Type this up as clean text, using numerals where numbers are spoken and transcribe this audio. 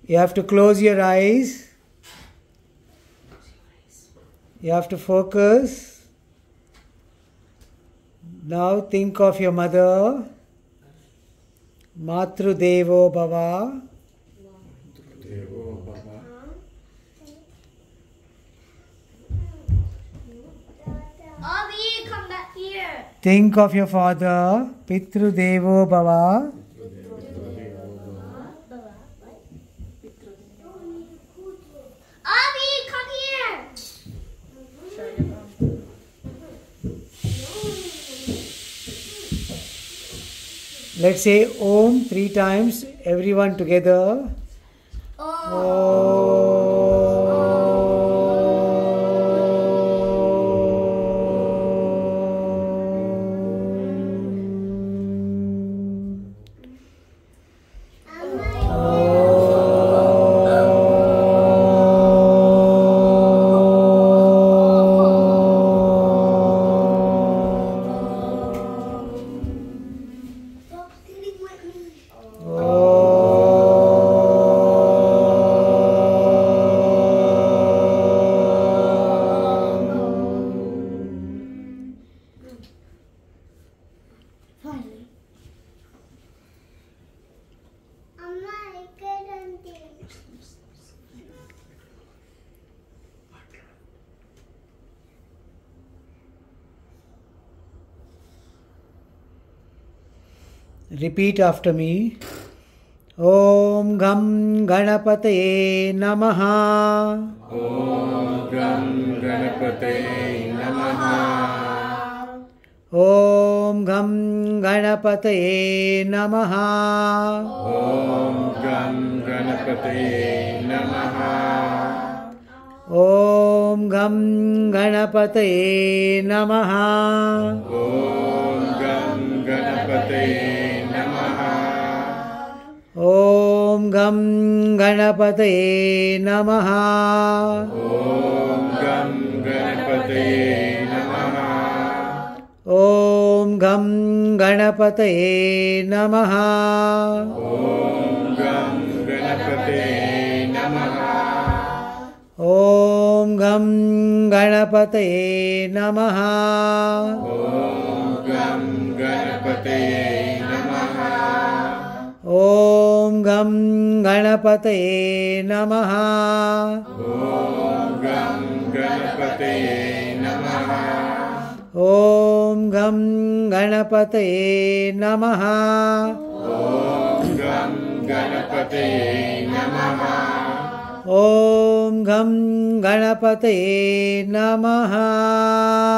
You have to close your eyes. You have to focus. Now think of your mother. Matru Devo Bhava. Avi, come back here. Think of your father. Pitru Devo Bhava. Avi, come here. Let's say Om 3 times. Everyone together. Repeat after me. Om Gam Ganapataye Namaha. Om Gam Ganapataye Namaha. Om Gam Ganapataye Namaha. Om Gam Ganapataye Namaha. Om Gam Ganapataye Namaha. Om Gam Ganapataye Namaha. Om Gam Ganapataye Namaha. Om Gam Ganapataye Namaha. Om Gam Ganapataye Namaha. Om Gam Ganapataye Namaha. Om Gam Ganapataye Namaha. Om Gam Ganapataye Namaha. Om Gam Ganapataye Namaha. Om Gam Ganapataye Namaha. Om Gam Ganapataye Namaha. Om Gam Ganapataye Namaha. Om Gam Ganapataye Namaha.